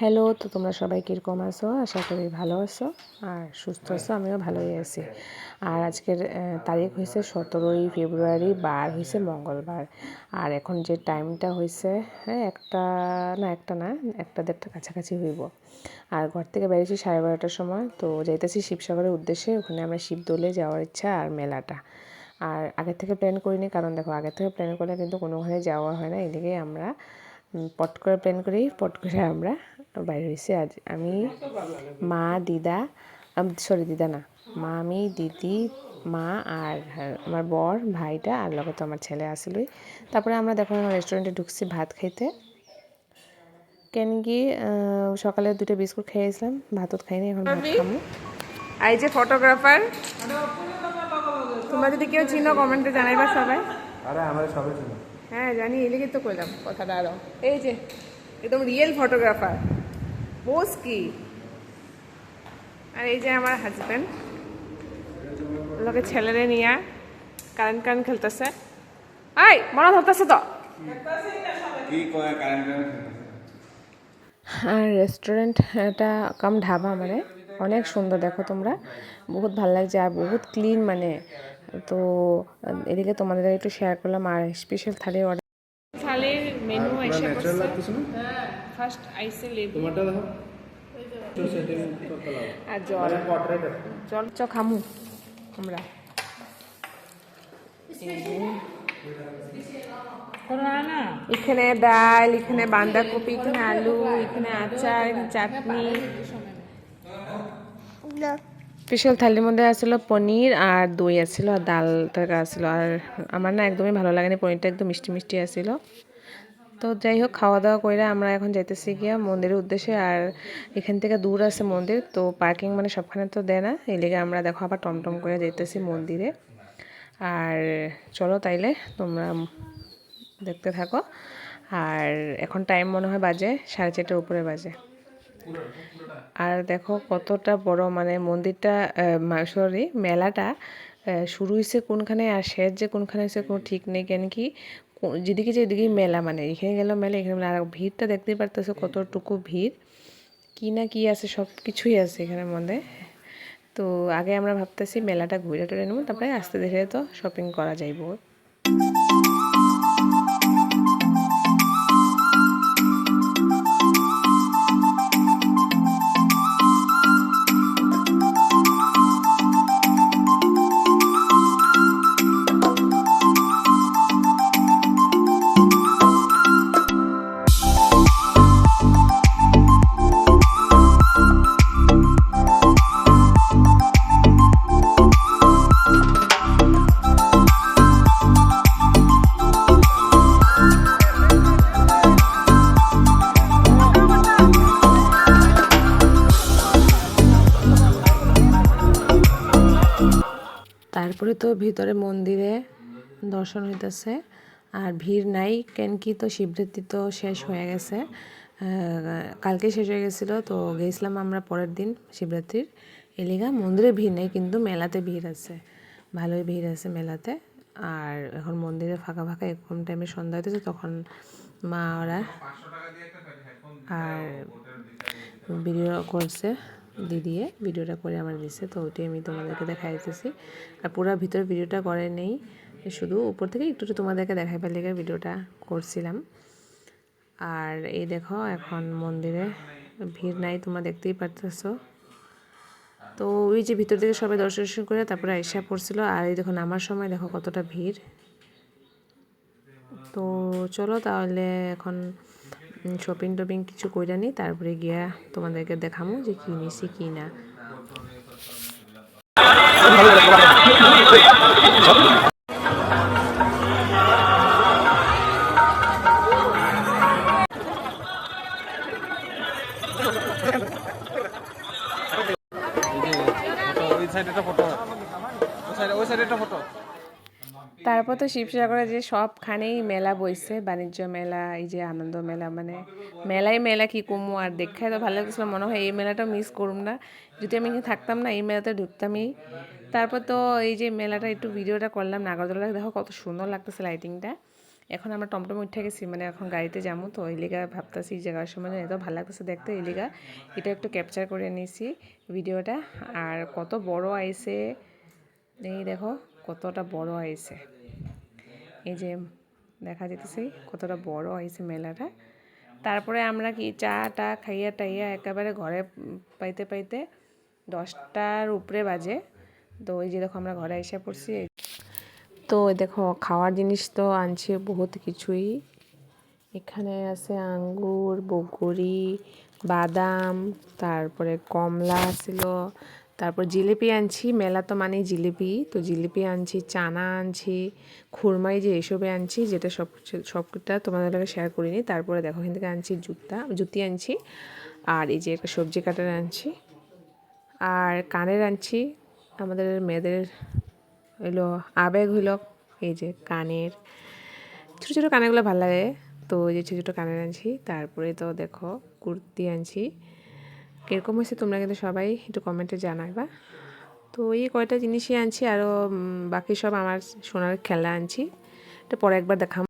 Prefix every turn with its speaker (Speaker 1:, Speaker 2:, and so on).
Speaker 1: Hello, তো তোমরা সবাই কীরকম আছো? আশা করি ভালো আছো আর সুস্থ আছো। আমিও ভালোই আছি। আর আজকের তারিখ হয়েছে 17ই ফেব্রুয়ারি, বার হয়েছে মঙ্গলবার। আর এখন যে টাইমটা হয়েছে, হ্যাঁ একটা না, একটা দেড়টা কাছাকাছি হইব। আর ঘর থেকে বেরিয়েছি 12:30টার সময়। তো যাইতেছি শিবসাগরের উদ্দেশ্যে। ওখানে আমরা শিবদোলে যাওয়ার ইচ্ছা আর মেলাটা। আর আগের থেকে প্ল্যান করিনি, কারণ দেখো আগের থেকে প্ল্যান করলে কিন্তু কোনোখানে যাওয়া হয় না। এদিকে আমরা পট করে প্ল্যান করি, পট করে আমরা বাইরে হয়েছি। আজ আমি, মা, দিদা, দিদা না, মা, আমি, দিদি, মা আর আমার বর, ভাইটা আর লগে তো আমার ছেলে আসলোই। তারপরে আমরা দেখো রেস্টুরেন্টে ঢুকছি ভাত খাইতে। কেন কি সকালে 2টা বিস্কুট খেয়েছিলাম, ভাতও খাইনি, এখন ভাত খামো। আর এই যে ফটোগ্রাফার, তোমরা যদি কেউ চিনো কমেন্টে জানাইবা সবাই।
Speaker 2: আরে আমরা সবাই চিনি।
Speaker 1: হ্যাঁ জানি, এলিগে তো কইলাম কথাটা। আরো এই যে একদম রিয়েল ফটোগ্রাফার পোজ কি। আর এই যে আমার হাজব্যান্ড, লোকে ছেলেরে নিয়ে কারেন্ট খেলতেছে। আই মনে ধরতেছে তো।
Speaker 2: কি কয় কারেন্ট
Speaker 1: আর রেস্টুরেন্ট এটা কাম ঢাবা, মানে অনেক সুন্দর, দেখো তোমরা, বহুত ভালো লাগছে আর বহুত ক্লিন, মানে তো এদিকে তোমাদের একটু শেয়ার করলাম। আর স্পেশাল থালির মেনু এসে
Speaker 2: ন্যাচারাল
Speaker 1: পড়ছে।
Speaker 2: লাগতেছে না?
Speaker 1: ফার্স্ট আইসে লেবু
Speaker 2: তোমারটা দেখো।
Speaker 1: আর জল, জল খামু আমরা। এখানে ডাল, এখানে বাঁধাকপি, এখানে আলু, এখানে আচার, এখানে চাটনি। স্পেশাল থালির মধ্যে আসছিল পনির আর দই আসছিল আর ডাল তরকা আসছিল। আর আমার না একদমই ভালো লাগেনি, পনিরটা একদম মিষ্টি মিষ্টি আসছিল। তো যাই হোক, খাওয়া দাওয়া করে আমরা এখন যাইতেছি গিয়া মন্দিরের উদ্দেশ্যে। আর এখান থেকে দূর আছে মন্দির, তো পার্কিং মানে সবখানে তো দেয় না, এই লেগে আমরা দেখো আবার টমটম করে যাইতেছি মন্দিরে। আর চলো তাইলে তোমরা দেখতে থাকো। আর এখন টাইম মনে হয় বাজে 4:30টার উপরে বাজে। আর দেখো কতটা বড়, মানে মন্দিরটা, সরি মেলাটা শুরু হয়েছে কোনখানে আর শেষ যে কোনখানে হয়েছে কোনো ঠিক নেই। কেন কি যেদিকে যেদিকেই মেলা, মানে এখানে গেল মেলা, এখানে মেলা। আর ভিড়টা দেখতেই পারতেছো কতটুকু ভিড়, কি না কি আছে, সব কিছুই আছে এখানের মধ্যে। তো আগে আমরা ভাবতেছি মেলাটা ঘুরে টুরে নেবো, তারপরে আস্তে ধীরে তো শপিং করা যাইব। তারপরে তো ভিতরে মন্দিরে দর্শন হইতেছে আর ভিড় নাই। কেন কি তো শিবরাত্রি তো শেষ হয়ে গেছে, কালকে শেষ হয়ে গেছিলো। তো গেছিলাম আমরা পরের দিন শিবরাত্রির। এলিগা মন্দিরে ভিড় নেই, কিন্তু মেলাতে ভিড় আছে, ভালোই ভিড় আছে মেলাতে। আর এখন মন্দিরে ফাঁকা ফাঁকা, এরকম টাইমে সন্ধ্যা হইতেছে, তখন মা ওরা আর ভিডিও করছে, দিদিয়ে ভিডিওটা করে আমার দিচ্ছে। তো ওইটাই আমি তোমাদেরকে দেখাই দিতেছি। আর পুরো ভিতর ভিডিওটা করে নেই, শুধু উপর থেকে একটু তোমাদেরকে দেখাই পেলে ভিডিওটা করছিলাম। আর এই দেখো এখন মন্দিরে ভিড় নাই, তোমরা দেখতেই পারতেছো। তো ওই যে ভিতর থেকে সবাই দর্শন করে তারপরে আইসা পড়ছিল। আর এই দেখো নামার সময় দেখো কতটা ভিড়। তো চলো তাহলে এখন শপিং টপিং কিছু কইরা নি, তারপরে গিয়া তোমাদেরকে দেখামো যে কি নিছি কি না। তারপর তো শিবসাগরে যে সবখানেই মেলা বইছে, বাণিজ্য মেলা, এই যে আনন্দ মেলা, মানে মেলাই মেলা কি কমু। আর দেখায় তো ভালো লাগছিল, মনে হয় এই মেলাটা মিস করুম না, যদি আমি এখানে থাকতাম না এই মেলাতে ঢুকতামই। তারপর তো এই যে মেলাটা একটু ভিডিওটা করলাম নাগরদোলা, দেখো কত সুন্দর লাগতেছে লাইটিংটা। এখন আমরা টমটমে উঠে গেছি, মানে এখন গাড়িতে যাবো, তো এই লিগা ভাবতেছি জায়গার সময় এত ভালো লাগতেছে দেখতে, এই লিগা এটা একটু ক্যাপচার করে নিয়েছি ভিডিওটা। আর কত বড় আইছে, এই দেখো কতটা বড় আইছে, এই যে দেখা যেতেছে কতটা বড় আইছে মেলাটা। তারপরে আমরা কি চা টা খাইয়া টাইয়া একেবারে ঘরে পাইতে পাইতে 10টার উপরে বাজে। তো ওই যে দেখো আমরা ঘরে এসে পড়ছি। তো দেখো খাওয়ার জিনিস তো আনছে বহুত কিছুই, এখানে আছে আঙ্গুর, বগুড়ি, বাদাম, তারপরে কমলা ছিল, তারপর জিলিপি আনছি, মেলা তো মানেই জিলিপি, তো জিলিপি আনছি, চানা আনছি, খুরমাই যে এসবে আনছি, যেটা সবটা তোমাদের লগে শেয়ার করিনি। তারপরে দেখো এখান থেকে আনছি জুতি আনছি, আর এই যে একটা সবজি কাটার আনছি, আর কানের আনছি, আমাদের মেয়েদের হইলো আবেগ হইল এই যে কানের, ছোটো ছোটো কানেরগুলো ভালো লাগে, তো ওই যে ছোটো ছোটো কানের আনছি। তারপরে তো দেখো কুর্তি আনছি, কীরকম হয়েছে তোমরা কিন্তু সবাই একটু কমেন্টে জানাইবা। তো এই কয়টা জিনিসই আনছি, আরও বাকি সব আমার সোনার খেলা আনছি, এটা পরে একবার দেখাম।